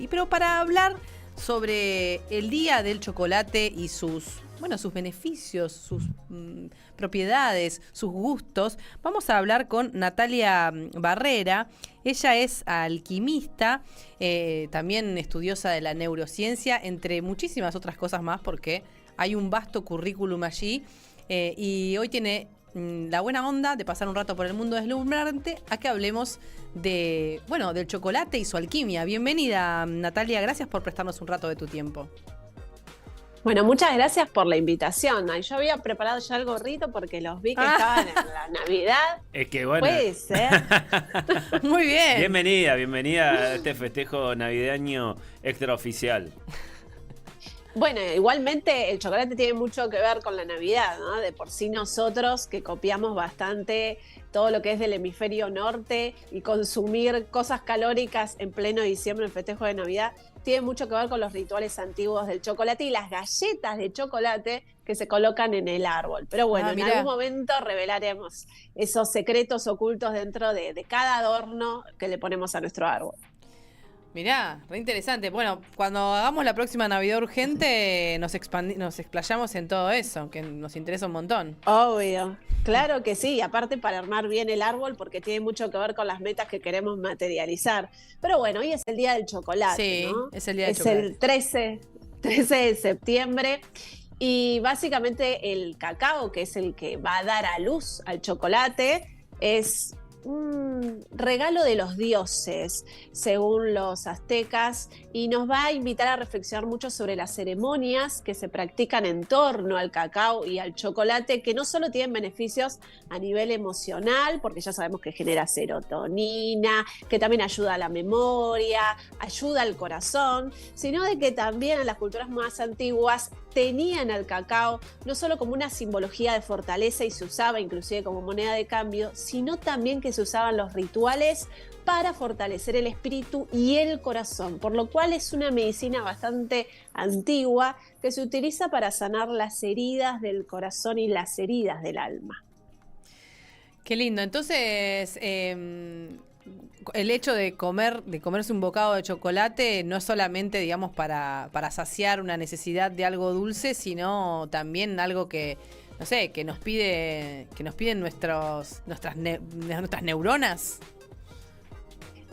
Pero para hablar sobre el Día del Chocolate y sus beneficios, sus propiedades, sus gustos, vamos a hablar con Natalia Barrera. Ella es alquimista, también estudiosa de la neurociencia, entre muchísimas otras cosas más, porque hay un vasto currículum allí, y hoy tiene la buena onda de pasar un rato por el mundo deslumbrante a que hablemos del chocolate y su alquimia. Bienvenida, Natalia, gracias por prestarnos un rato de tu tiempo. Bueno, muchas gracias por la invitación. Yo había preparado ya el gorrito porque los vi que estaban en la Navidad. Es que bueno. Puede ser. Muy bien. Bienvenida a este festejo navideño extraoficial. Bueno, igualmente el chocolate tiene mucho que ver con la Navidad, ¿no? De por sí nosotros que copiamos bastante todo lo que es del hemisferio norte y consumir cosas calóricas en pleno diciembre, el festejo de Navidad, tiene mucho que ver con los rituales antiguos del chocolate y las galletas de chocolate que se colocan en el árbol. Pero bueno, en algún momento revelaremos esos secretos ocultos dentro de cada adorno que le ponemos a nuestro árbol. Mirá, re interesante. Bueno, cuando hagamos la próxima Navidad Urgente nos explayamos en todo eso, que nos interesa un montón. Obvio, claro que sí, aparte para armar bien el árbol porque tiene mucho que ver con las metas que queremos materializar. Pero bueno, hoy es el Día del Chocolate, sí, ¿no? Es el Día del Chocolate. Es el 13 de septiembre y básicamente el cacao, que es el que va a dar a luz al chocolate, es un regalo de los dioses, según los aztecas, y nos va a invitar a reflexionar mucho sobre las ceremonias que se practican en torno al cacao y al chocolate, que no solo tienen beneficios a nivel emocional, porque ya sabemos que genera serotonina, que también ayuda a la memoria, ayuda al corazón, sino de que también en las culturas más antiguas tenían al cacao no solo como una simbología de fortaleza y se usaba inclusive como moneda de cambio, sino también que se usaban los rituales para fortalecer el espíritu y el corazón, por lo cual es una medicina bastante antigua que se utiliza para sanar las heridas del corazón y las heridas del alma. Qué lindo. Entonces, el hecho de comerse un bocado de chocolate no es solamente, digamos, para saciar una necesidad de algo dulce, sino también algo que, no sé, que nos piden nuestras neuronas.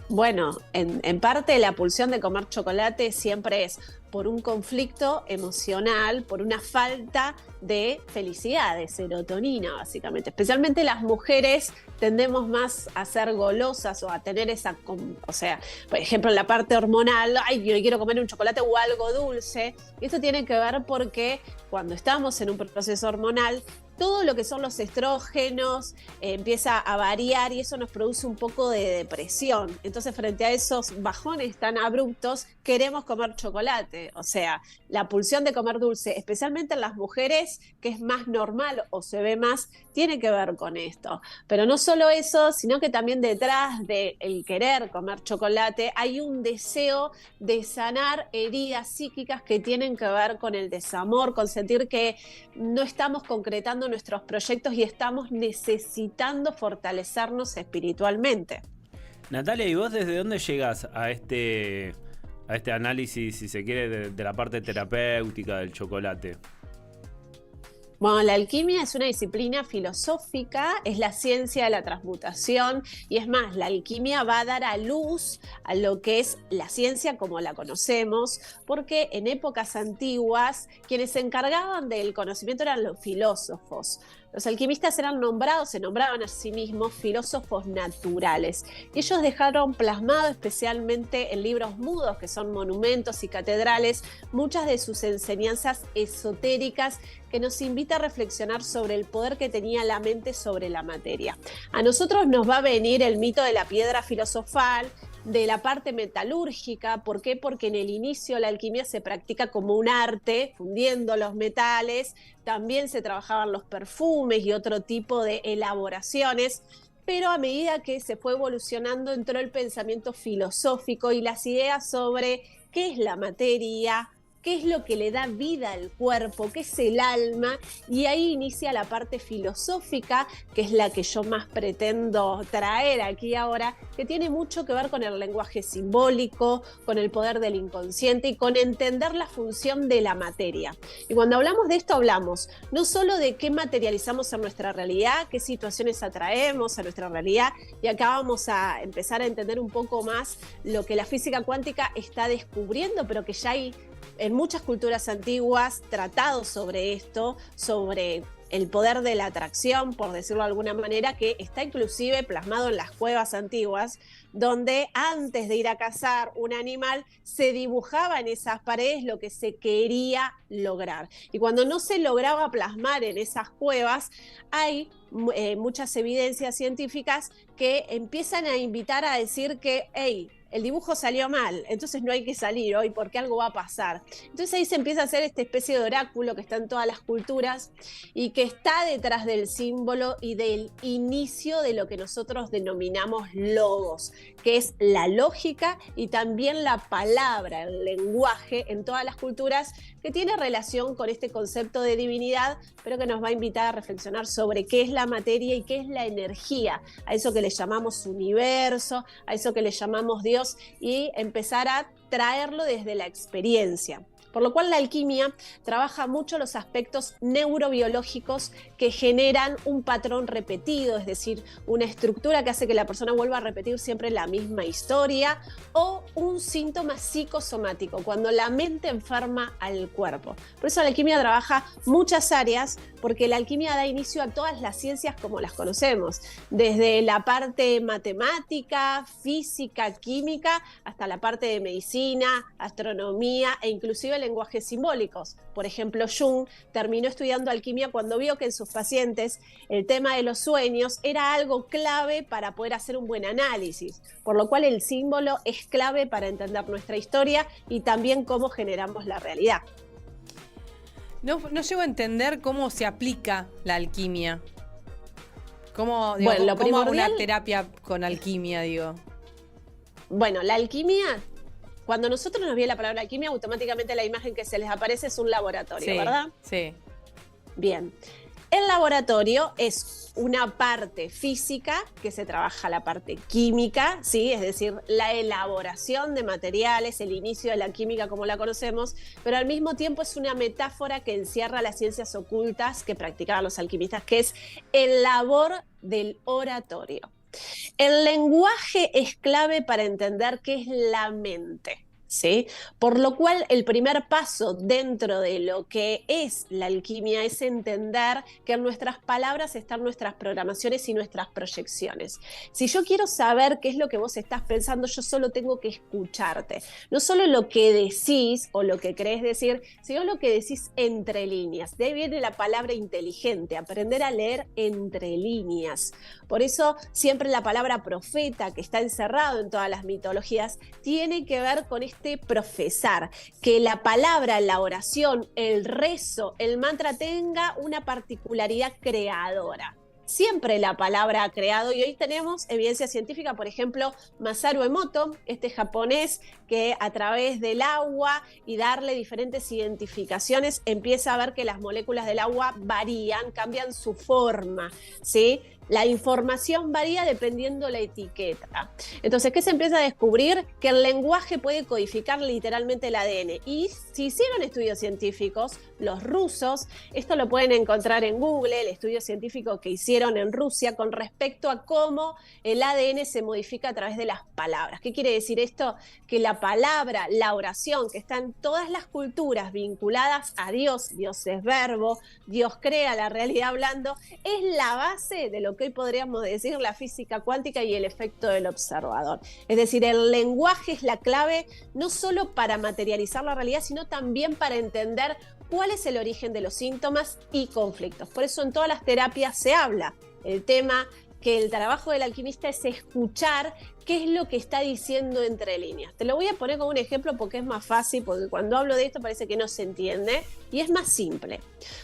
Bueno, en parte la pulsión de comer chocolate siempre es por un conflicto emocional, por una falta de felicidad, de serotonina, básicamente. Especialmente las mujeres tendemos más a ser golosas o a tener esa, o sea, por ejemplo, en la parte hormonal, ay, yo quiero comer un chocolate o algo dulce. Y esto tiene que ver porque cuando estamos en un proceso hormonal, todo lo que son los estrógenos empieza a variar y eso nos produce un poco de depresión. Entonces, frente a esos bajones tan abruptos, queremos comer chocolate. O sea, la pulsión de comer dulce, especialmente en las mujeres, que es más normal o se ve más, tiene que ver con esto. Pero no solo eso, sino que también detrás del querer comer chocolate hay un deseo de sanar heridas psíquicas que tienen que ver con el desamor, con sentir que no estamos concretando nuestros proyectos y estamos necesitando fortalecernos espiritualmente. Natalia, ¿y vos desde dónde llegás a este análisis, si se quiere, de la parte terapéutica del chocolate? Bueno, la alquimia es una disciplina filosófica, es la ciencia de la transmutación y es más, la alquimia va a dar a luz a lo que es la ciencia como la conocemos, porque en épocas antiguas quienes se encargaban del conocimiento eran los filósofos. Los alquimistas se nombraban a sí mismos filósofos naturales. Y ellos dejaron plasmado especialmente en libros mudos, que son monumentos y catedrales, muchas de sus enseñanzas esotéricas que nos invita a reflexionar sobre el poder que tenía la mente sobre la materia. A nosotros nos va a venir el mito de la piedra filosofal, de la parte metalúrgica. ¿Por qué? Porque en el inicio la alquimia se practica como un arte, fundiendo los metales, también se trabajaban los perfumes y otro tipo de elaboraciones, pero a medida que se fue evolucionando entró el pensamiento filosófico y las ideas sobre qué es la materia, qué es lo que le da vida al cuerpo, qué es el alma, y ahí inicia la parte filosófica, que es la que yo más pretendo traer aquí ahora, que tiene mucho que ver con el lenguaje simbólico, con el poder del inconsciente y con entender la función de la materia. Y cuando hablamos de esto, hablamos no solo de qué materializamos en nuestra realidad, qué situaciones atraemos a nuestra realidad, y acá vamos a empezar a entender un poco más lo que la física cuántica está descubriendo, pero que ya hay en muchas culturas antiguas tratados sobre esto, sobre el poder de la atracción, por decirlo de alguna manera, que está inclusive plasmado en las cuevas antiguas, donde antes de ir a cazar un animal se dibujaba en esas paredes lo que se quería lograr. Y cuando no se lograba plasmar en esas cuevas, hay muchas evidencias científicas que empiezan a invitar a decir que, hey, el dibujo salió mal, entonces no hay que salir hoy porque algo va a pasar. Entonces ahí se empieza a hacer esta especie de oráculo que está en todas las culturas y que está detrás del símbolo y del inicio de lo que nosotros denominamos logos, que es la lógica y también la palabra, el lenguaje en todas las culturas, que tiene relación con este concepto de divinidad, pero que nos va a invitar a reflexionar sobre qué es la materia y qué es la energía, a eso que le llamamos universo, a eso que le llamamos Dios, y empezar a traerlo desde la experiencia. Por lo cual la alquimia trabaja mucho los aspectos neurobiológicos que generan un patrón repetido, es decir, una estructura que hace que la persona vuelva a repetir siempre la misma historia, o un síntoma psicosomático, cuando la mente enferma al cuerpo. Por eso la alquimia trabaja muchas áreas, porque la alquimia da inicio a todas las ciencias como las conocemos, desde la parte matemática, física, química, hasta la parte de medicina, astronomía e inclusive lenguajes simbólicos. Por ejemplo, Jung terminó estudiando alquimia cuando vio que en sus pacientes el tema de los sueños era algo clave para poder hacer un buen análisis, por lo cual el símbolo es clave para entender nuestra historia y también cómo generamos la realidad. No llego a entender cómo se aplica la alquimia. ¿Cómo, digo, bueno, cómo hago una terapia con alquimia, digo? Bueno, la alquimia, cuando nosotros nos viene la palabra alquimia, automáticamente la imagen que se les aparece es un laboratorio, Sí, ¿verdad? sí. Bien. El laboratorio es una parte física que se trabaja la parte química, ¿sí? Es decir, la elaboración de materiales, el inicio de la química como la conocemos, pero al mismo tiempo es una metáfora que encierra las ciencias ocultas que practicaban los alquimistas, que es el labor del oratorio. El lenguaje es clave para entender qué es la mente, ¿sí? Por lo cual el primer paso dentro de lo que es la alquimia es entender que en nuestras palabras están nuestras programaciones y nuestras proyecciones. Si yo quiero saber qué es lo que vos estás pensando, yo solo tengo que escucharte. No solo lo que decís o lo que crees decir, sino lo que decís entre líneas. De ahí viene la palabra inteligente, aprender a leer entre líneas. Por eso siempre la palabra profeta, que está encerrado en todas las mitologías, tiene que ver con profesar, que la palabra, la oración, el rezo, el mantra tenga una particularidad creadora. Siempre la palabra ha creado, y hoy tenemos evidencia científica, por ejemplo, Masaru Emoto, este japonés que a través del agua y darle diferentes identificaciones empieza a ver que las moléculas del agua varían, cambian su forma, ¿sí? La información varía dependiendo la etiqueta. Entonces, ¿qué se empieza a descubrir? Que el lenguaje puede codificar literalmente el ADN. Y si hicieron estudios científicos, los rusos, esto lo pueden encontrar en Google, el estudio científico que hicieron en Rusia con respecto a cómo el ADN se modifica a través de las palabras. ¿Qué quiere decir esto? Que la palabra, la oración, que está en todas las culturas vinculadas a Dios, Dios es verbo, Dios crea la realidad hablando, es la base de lo que hoy podríamos decir la física cuántica y el efecto del observador. Es decir, el lenguaje es la clave no solo para materializar la realidad, sino también para entender cuál es el origen de los síntomas y conflictos. Por eso en todas las terapias se habla el tema que el trabajo del alquimista es escuchar qué es lo que está diciendo entre líneas. Te lo voy a poner como un ejemplo porque es más fácil, porque cuando hablo de esto parece que no se entiende y es más simple.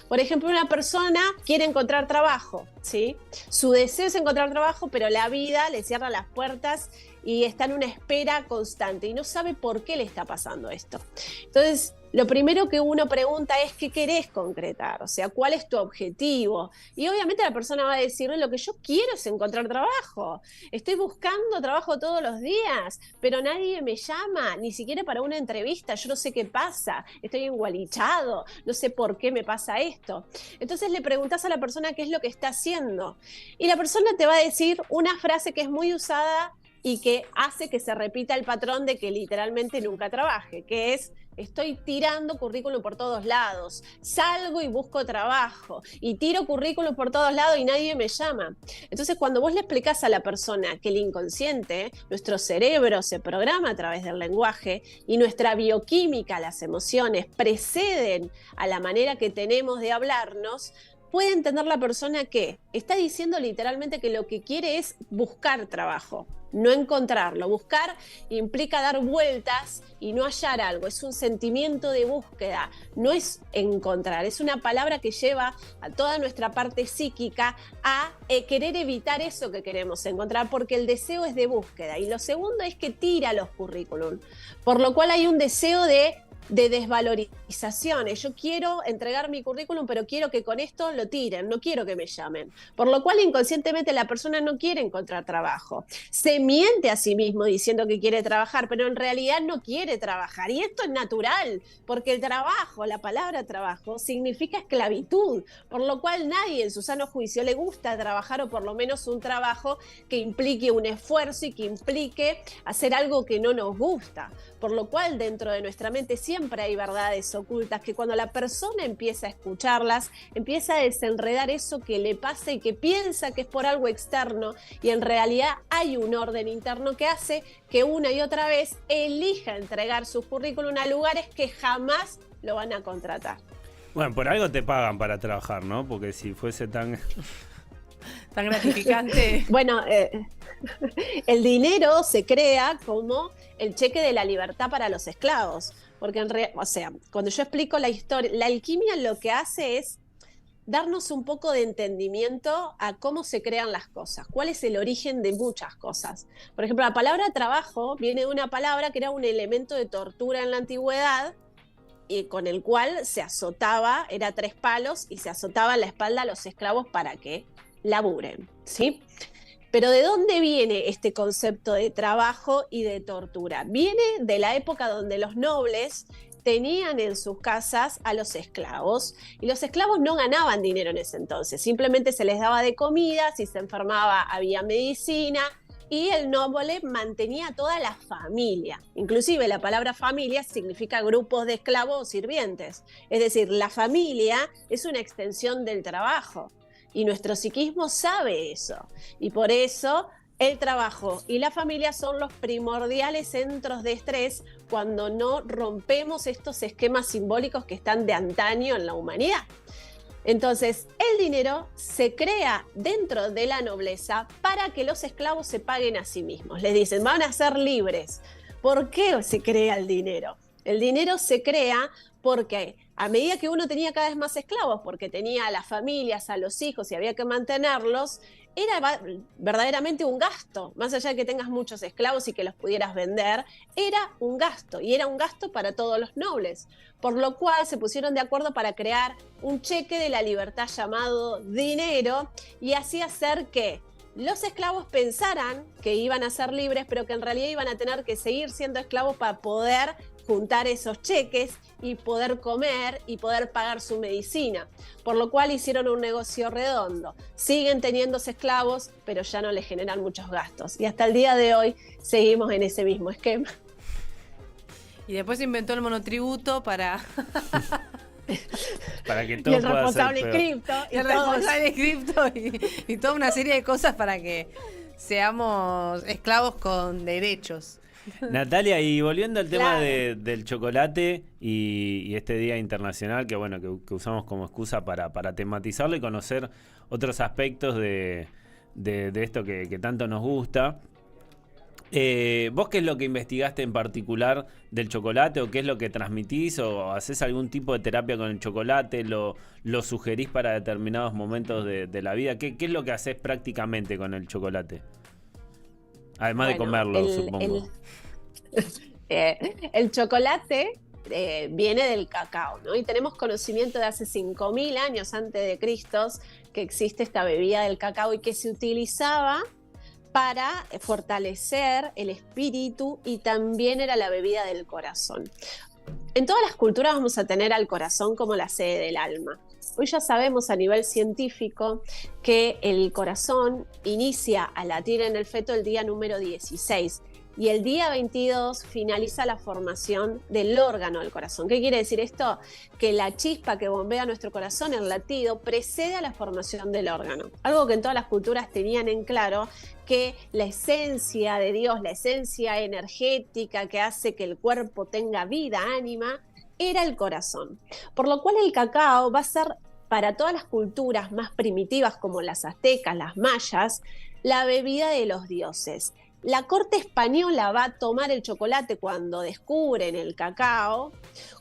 Por ejemplo, una persona quiere encontrar trabajo, ¿sí? Su deseo es encontrar trabajo, pero la vida le cierra las puertas y está en una espera constante y no sabe por qué le está pasando esto. Entonces, lo primero que uno pregunta es ¿qué querés concretar? O sea, ¿cuál es tu objetivo? Y obviamente la persona va a decirle lo que yo quiero es encontrar trabajo. Estoy buscando trabajo todos los días, pero nadie me llama, ni siquiera para una entrevista. Yo no sé qué pasa, estoy engualichado, no sé por qué me pasa esto. Entonces le preguntás a la persona qué es lo que está haciendo. Y la persona te va a decir una frase que es muy usada y que hace que se repita el patrón de que literalmente nunca trabaje, que es: estoy tirando currículum por todos lados, salgo y busco trabajo, y tiro currículum por todos lados y nadie me llama. Entonces, cuando vos le explicás a la persona que el inconsciente, nuestro cerebro se programa a través del lenguaje y nuestra bioquímica, las emociones, preceden a la manera que tenemos de hablarnos, puede entender la persona que está diciendo literalmente que lo que quiere es buscar trabajo, no encontrarlo. Buscar implica dar vueltas y no hallar algo, es un sentimiento de búsqueda, no es encontrar, es una palabra que lleva a toda nuestra parte psíquica a querer evitar eso que queremos encontrar, porque el deseo es de búsqueda. Y lo segundo es que tira los currículum, por lo cual hay un deseo de desvalorizaciones. Yo quiero entregar mi currículum, pero quiero que con esto lo tiren, no quiero que me llamen. Por lo cual, inconscientemente, la persona no quiere encontrar trabajo. Se miente a sí mismo diciendo que quiere trabajar, pero en realidad no quiere trabajar. Y esto es natural, porque el trabajo, la palabra trabajo, significa esclavitud, por lo cual nadie en su sano juicio le gusta trabajar, o por lo menos un trabajo que implique un esfuerzo y que implique hacer algo que no nos gusta. Por lo cual, dentro de nuestra mente siempre hay verdades ocultas que cuando la persona empieza a escucharlas, empieza a desenredar eso que le pasa y que piensa que es por algo externo, y en realidad hay un orden interno que hace que una y otra vez elija entregar su currículum a lugares que jamás lo van a contratar. Bueno, por algo te pagan para trabajar, ¿no? Porque si fuese tan gratificante. Bueno, el dinero se crea como el cheque de la libertad para los esclavos, porque o sea, cuando yo explico la historia, la alquimia lo que hace es darnos un poco de entendimiento a cómo se crean las cosas, cuál es el origen de muchas cosas. Por ejemplo, la palabra trabajo viene de una palabra que era un elemento de tortura en la antigüedad, y con el cual se azotaba, era 3 palos, y se azotaba en la espalda a los esclavos para que laburen, ¿sí? Pero ¿de dónde viene este concepto de trabajo y de tortura? Viene de la época donde los nobles tenían en sus casas a los esclavos, y los esclavos no ganaban dinero en ese entonces, simplemente se les daba de comida, si se enfermaba había medicina, y el noble mantenía toda la familia. Inclusive la palabra familia significa grupos de esclavos o sirvientes, es decir, la familia es una extensión del trabajo. Y nuestro psiquismo sabe eso. Y por eso el trabajo y la familia son los primordiales centros de estrés cuando no rompemos estos esquemas simbólicos que están de antaño en la humanidad. Entonces, el dinero se crea dentro de la nobleza para que los esclavos se paguen a sí mismos. Les dicen, van a ser libres. ¿Por qué se crea el dinero? El dinero se crea porque a medida que uno tenía cada vez más esclavos, porque tenía a las familias, a los hijos y había que mantenerlos, era verdaderamente un gasto. Más allá de que tengas muchos esclavos y que los pudieras vender, era un gasto, y era un gasto para todos los nobles. Por lo cual se pusieron de acuerdo para crear un cheque de la libertad llamado dinero, y así hacer que los esclavos pensaran que iban a ser libres, pero que en realidad iban a tener que seguir siendo esclavos para poder juntar esos cheques y poder comer y poder pagar su medicina. Por lo cual hicieron un negocio redondo. Siguen teniéndose esclavos, pero ya no les generan muchos gastos. Y hasta el día de hoy seguimos en ese mismo esquema. Y después inventó el monotributo para que todo y el pueda responsable ser peor. cripto. Y el responsable cripto y toda una serie de cosas para que seamos esclavos con derechos. Natalia, y volviendo al tema Claro. del chocolate y este Día Internacional, que bueno, que usamos como excusa para tematizarlo y conocer otros aspectos de esto que tanto nos gusta. ¿Vos qué es lo que investigaste en particular del chocolate o qué es lo que transmitís o haces algún tipo de terapia con el chocolate? ¿Lo sugerís para determinados momentos de la vida? ¿Qué es lo que haces prácticamente con el chocolate? Además de comerlo, supongo. El chocolate viene del cacao, ¿no? Y tenemos conocimiento de hace 5.000 años antes de Cristo que existe esta bebida del cacao y que se utilizaba para fortalecer el espíritu y también era la bebida del corazón. En todas las culturas vamos a tener al corazón como la sede del alma. Hoy ya sabemos a nivel científico que el corazón inicia a latir en el feto el día número 16 y el día 22 finaliza la formación del órgano del corazón. ¿Qué quiere decir esto? Que la chispa que bombea nuestro corazón, el latido, precede a la formación del órgano. Algo que en todas las culturas tenían en claro, que la esencia de Dios, la esencia energética que hace que el cuerpo tenga vida, ánima, era el corazón. Por lo cual el cacao va a ser para todas las culturas más primitivas como las aztecas, las mayas, la bebida de los dioses. La corte española va a tomar el chocolate cuando descubren el cacao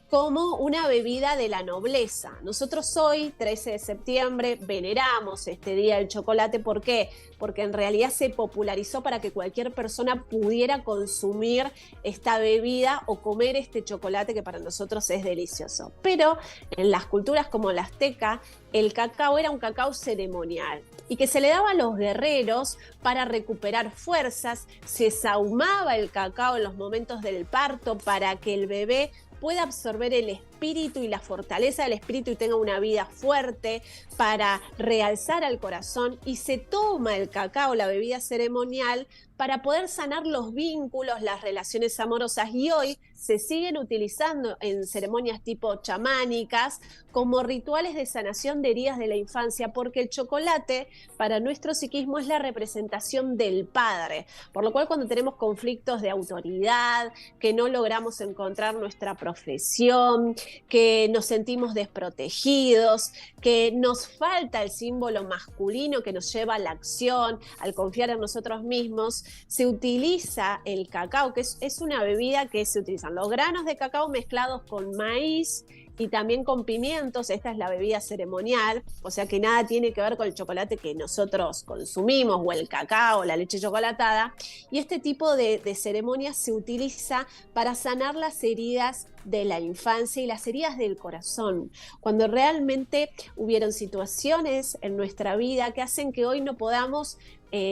como una bebida de la nobleza. Nosotros hoy, 13 de septiembre, veneramos este día el chocolate. ¿Por qué? Porque en realidad se popularizó para que cualquier persona pudiera consumir esta bebida o comer este chocolate que para nosotros es delicioso. Pero en las culturas como la azteca, el cacao era un cacao ceremonial y que se le daba a los guerreros para recuperar fuerzas. Se sahumaba el cacao en los momentos del parto para que el bebé pueda absorber el espíritu y la fortaleza del espíritu y tenga una vida fuerte, para realzar al corazón, y se toma el cacao, la bebida ceremonial, para poder sanar los vínculos, las relaciones amorosas, y hoy se siguen utilizando en ceremonias tipo chamánicas como rituales de sanación de heridas de la infancia, porque el chocolate para nuestro psiquismo es la representación del padre, por lo cual cuando tenemos conflictos de autoridad, que no logramos encontrar nuestra profesión, que nos sentimos desprotegidos, que nos falta el símbolo masculino que nos lleva a la acción, al confiar en nosotros mismos, se utiliza el cacao, que es una bebida que se utilizan los granos de cacao mezclados con maíz y también con pimientos. Esta es la bebida ceremonial, o sea que nada tiene que ver con el chocolate que nosotros consumimos o el cacao, la leche chocolatada. Y este tipo de ceremonias se utiliza para sanar las heridas de la infancia y las heridas del corazón, cuando realmente hubieron situaciones en nuestra vida que hacen que hoy no podamos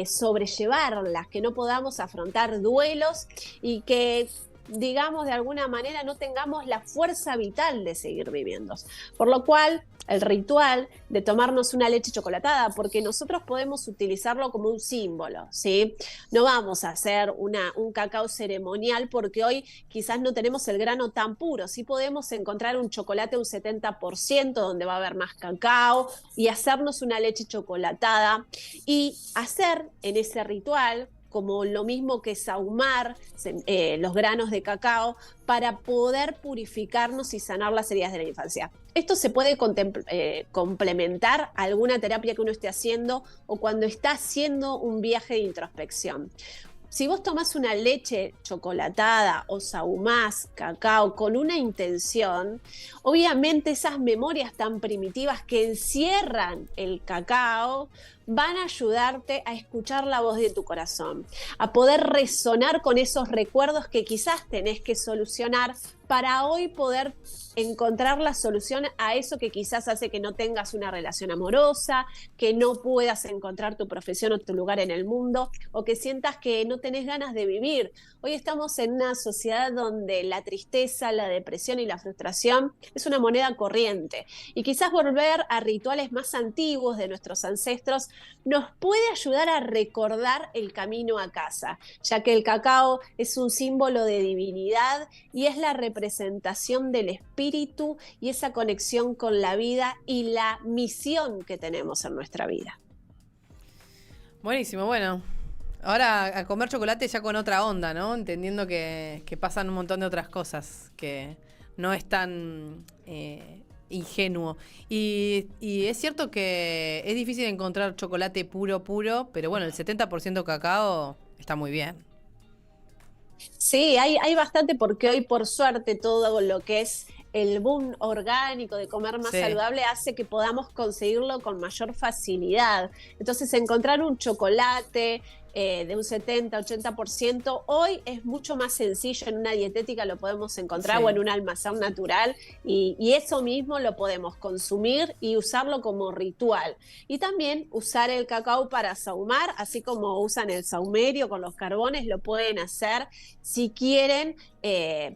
sobrellevarlas, que no podamos afrontar duelos y que, digamos, de alguna manera no tengamos la fuerza vital de seguir viviendo. Por lo cual, el ritual de tomarnos una leche chocolatada, porque nosotros podemos utilizarlo como un símbolo, ¿sí? No vamos a hacer un cacao ceremonial porque hoy quizás no tenemos el grano tan puro. Sí podemos encontrar un chocolate un 70% donde va a haber más cacao y hacernos una leche chocolatada y hacer en ese ritual como lo mismo que sahumar los granos de cacao para poder purificarnos y sanar las heridas de la infancia. Esto se puede complementar a alguna terapia que uno esté haciendo o cuando está haciendo un viaje de introspección. Si vos tomás una leche chocolatada o sahumás cacao con una intención, obviamente esas memorias tan primitivas que encierran el cacao van a ayudarte a escuchar la voz de tu corazón, a poder resonar con esos recuerdos que quizás tenés que solucionar para hoy poder encontrar la solución a eso que quizás hace que no tengas una relación amorosa, que no puedas encontrar tu profesión o tu lugar en el mundo, o que sientas que no tenés ganas de vivir. Hoy estamos en una sociedad donde la tristeza, la depresión y la frustración es una moneda corriente, y quizás volver a rituales más antiguos de nuestros ancestros nos puede ayudar a recordar el camino a casa, ya que el cacao es un símbolo de divinidad y es la representación del espíritu y esa conexión con la vida y la misión que tenemos en nuestra vida. Buenísimo, bueno. Ahora a comer chocolate ya con otra onda, ¿no? Entendiendo que pasan un montón de otras cosas, que no es tan ingenuo. Y es cierto que es difícil encontrar chocolate puro, pero bueno, el 70% cacao está muy bien. Sí, hay bastante porque hoy por suerte todo lo que es el boom orgánico de comer más Sí. saludable hace que podamos conseguirlo con mayor facilidad. Entonces, encontrar un chocolate de un 70-80% hoy es mucho más sencillo. En una dietética lo podemos encontrar o en Sí. un almacén natural y eso mismo lo podemos consumir y usarlo como ritual. Y también usar el cacao para sahumar, así como usan el sahumerio con los carbones, lo pueden hacer si quieren,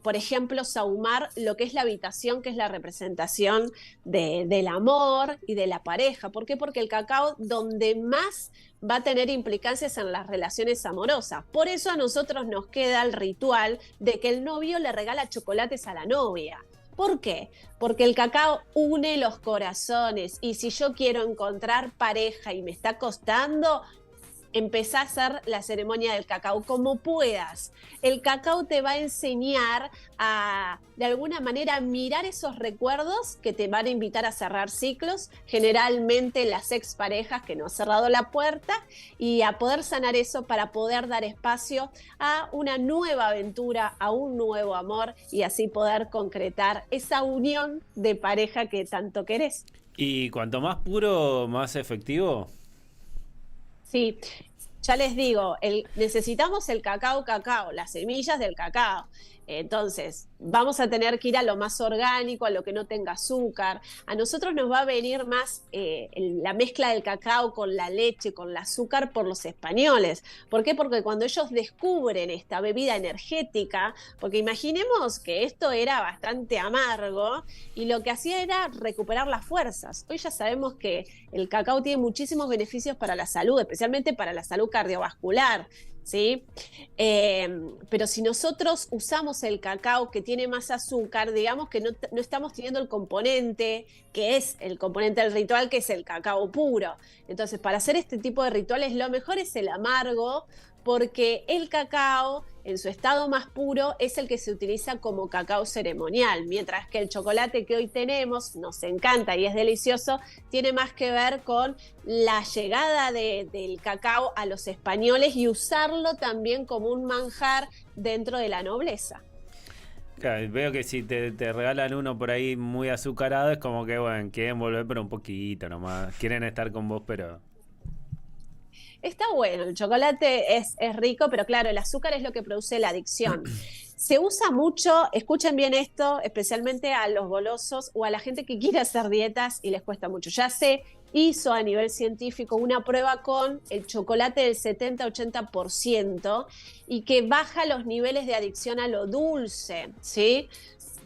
por ejemplo, sahumar lo que es la habitación, que es la representación del amor y de la pareja. ¿Por qué? Porque el cacao donde más va a tener implicancias en las relaciones amorosas. Por eso a nosotros nos queda el ritual de que el novio le regala chocolates a la novia. ¿Por qué? Porque el cacao une los corazones y si yo quiero encontrar pareja y me está costando, empezá a hacer la ceremonia del cacao como puedas. El cacao te va a enseñar a, de alguna manera, mirar esos recuerdos que te van a invitar a cerrar ciclos, generalmente las exparejas que no han cerrado la puerta, y a poder sanar eso para poder dar espacio a una nueva aventura, a un nuevo amor y así poder concretar esa unión de pareja que tanto querés. Y cuanto más puro, más efectivo. Sí, ya les digo, necesitamos el cacao, las semillas del cacao. Entonces, vamos a tener que ir a lo más orgánico, a lo que no tenga azúcar. A nosotros nos va a venir más la mezcla del cacao con la leche, con el azúcar por los españoles. ¿Por qué? Porque cuando ellos descubren esta bebida energética, porque imaginemos que esto era bastante amargo y lo que hacía era recuperar las fuerzas. Hoy ya sabemos que el cacao tiene muchísimos beneficios para la salud, especialmente para la salud cardiovascular. ¿Sí? Pero si nosotros usamos el cacao que tiene más azúcar, digamos que no estamos teniendo el componente que es el componente del ritual, que es el cacao puro. Entonces, para hacer este tipo de rituales, lo mejor es el amargo, porque el cacao, en su estado más puro, es el que se utiliza como cacao ceremonial, mientras que el chocolate que hoy tenemos, nos encanta y es delicioso, tiene más que ver con la llegada del cacao a los españoles y usarlo también como un manjar dentro de la nobleza. Claro, veo que si te regalan uno por ahí muy azucarado, es como que, bueno, quieren volver, pero un poquito nomás. Quieren estar con vos, pero... Está bueno, el chocolate es rico, pero claro, el azúcar es lo que produce la adicción. Se usa mucho, escuchen bien esto, especialmente a los golosos o a la gente que quiere hacer dietas y les cuesta mucho. Ya se hizo a nivel científico una prueba con el chocolate del 70-80% y que baja los niveles de adicción a lo dulce, ¿sí?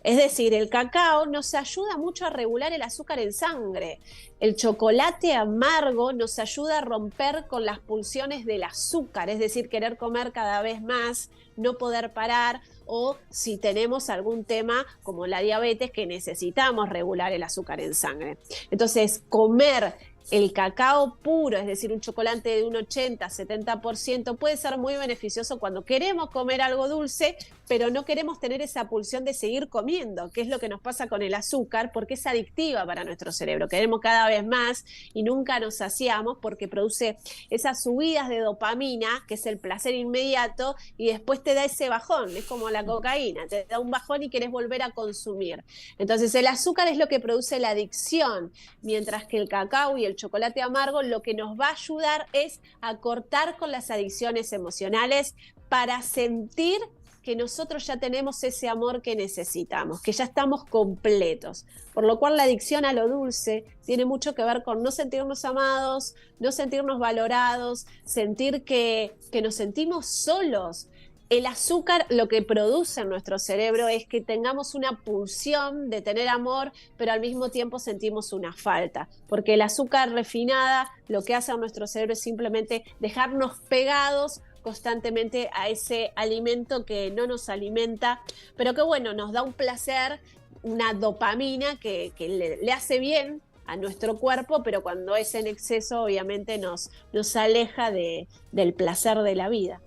Es decir, el cacao nos ayuda mucho a regular el azúcar en sangre. El chocolate amargo nos ayuda a romper con las pulsiones del azúcar, es decir, querer comer cada vez más, no poder parar, o si tenemos algún tema como la diabetes que necesitamos regular el azúcar en sangre. Entonces, comer el cacao puro, es decir, un chocolate de un 80-70%, puede ser muy beneficioso cuando queremos comer algo dulce, pero no queremos tener esa pulsión de seguir comiendo, que es lo que nos pasa con el azúcar, porque es adictiva para nuestro cerebro. Queremos cada vez más y nunca nos saciamos porque produce esas subidas de dopamina, que es el placer inmediato, y después te da ese bajón, es como la cocaína, te da un bajón y querés volver a consumir. Entonces el azúcar es lo que produce la adicción, mientras que el cacao y el chocolate amargo lo que nos va a ayudar es a cortar con las adicciones emocionales para sentir que nosotros ya tenemos ese amor que necesitamos, que ya estamos completos. Por lo cual la adicción a lo dulce tiene mucho que ver con no sentirnos amados, no sentirnos valorados, sentir que nos sentimos solos. El azúcar lo que produce en nuestro cerebro es que tengamos una pulsión de tener amor, pero al mismo tiempo sentimos una falta, porque el azúcar refinada lo que hace a nuestro cerebro es simplemente dejarnos pegados constantemente a ese alimento que no nos alimenta, pero que bueno, nos da un placer, una dopamina que le hace bien a nuestro cuerpo, pero cuando es en exceso obviamente nos aleja del placer de la vida.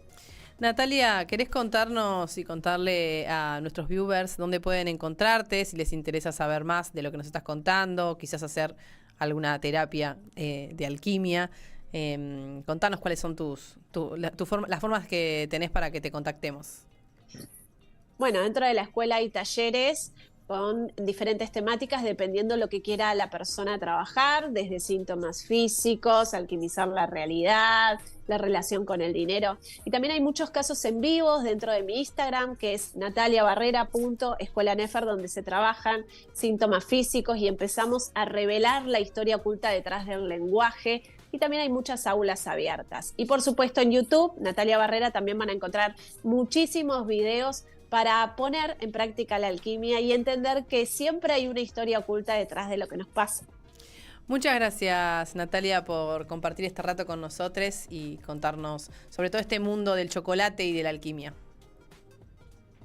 Natalia, ¿querés contarnos y contarle a nuestros viewers dónde pueden encontrarte, si les interesa saber más de lo que nos estás contando, quizás hacer alguna terapia de alquimia? Contanos cuáles son las formas que tenés para que te contactemos. Bueno, dentro de la escuela hay talleres con diferentes temáticas dependiendo lo que quiera la persona trabajar, desde síntomas físicos, alquimizar la realidad, la relación con el dinero. Y también hay muchos casos en vivos dentro de mi Instagram, que es nataliabarrera.escuelanefer, donde se trabajan síntomas físicos y empezamos a revelar la historia oculta detrás del lenguaje. Y también hay muchas aulas abiertas. Y por supuesto en YouTube, Natalia Barrera, también van a encontrar muchísimos videos para poner en práctica la alquimia y entender que siempre hay una historia oculta detrás de lo que nos pasa. Muchas gracias, Natalia, por compartir este rato con nosotros y contarnos sobre todo este mundo del chocolate y de la alquimia.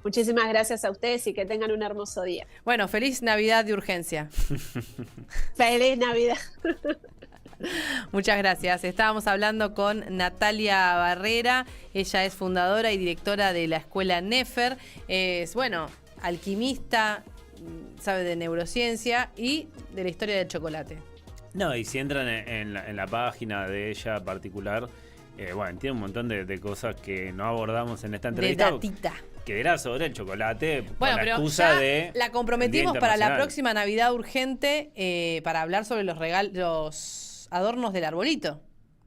Muchísimas gracias a ustedes y que tengan un hermoso día. Bueno, feliz Navidad de urgencia. Feliz Navidad. Muchas gracias. Estábamos hablando con Natalia Barrera. Ella es fundadora y directora de la escuela Nefer. Es, bueno, alquimista, sabe de neurociencia y de la historia del chocolate. No, y si entran en la página de ella particular, bueno, tiene un montón de cosas que no abordamos en esta entrevista. De datita. Que era sobre el chocolate, bueno, con la pero excusa ya de la comprometimos Día para la Internacional. próxima Navidad urgente para hablar sobre los adornos del arbolito.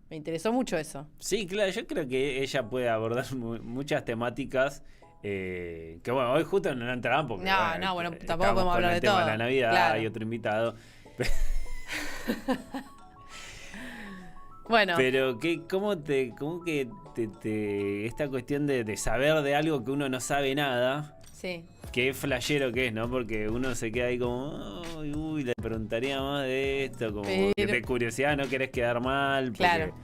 Me interesó mucho eso. Sí, claro, yo creo que ella puede abordar muchas temáticas que, bueno, hoy justo no entraban porque... Bueno, tampoco estábamos podemos con hablar el de tema todo. de la Navidad, Claro. hay otro invitado. Bueno, Pero, ¿cómo que esta cuestión de saber de algo que uno no sabe nada... sí. Qué flashero que es, ¿no? Porque uno se queda ahí como, uy, le preguntaría más de esto, como que de curiosidad no querés quedar mal. Porque, Claro.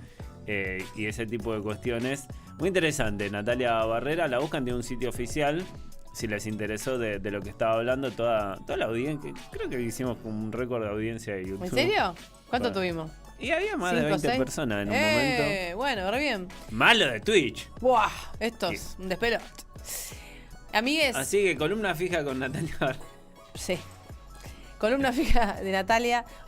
Y ese tipo de cuestiones. Muy interesante, Natalia Barrera, la buscan de un sitio oficial, si les interesó de lo que estaba hablando, toda la audiencia, creo que hicimos como un récord de audiencia de YouTube. ¿En serio? ¿Cuánto Bueno. tuvimos? Y había más de 5, 20 6. personas en un momento. Bueno, re bien. Malo de Twitch. Buah, esto es un despelote. Amigues, Así que columna fija con Natalia Barrera. sí. Columna fija de Natalia.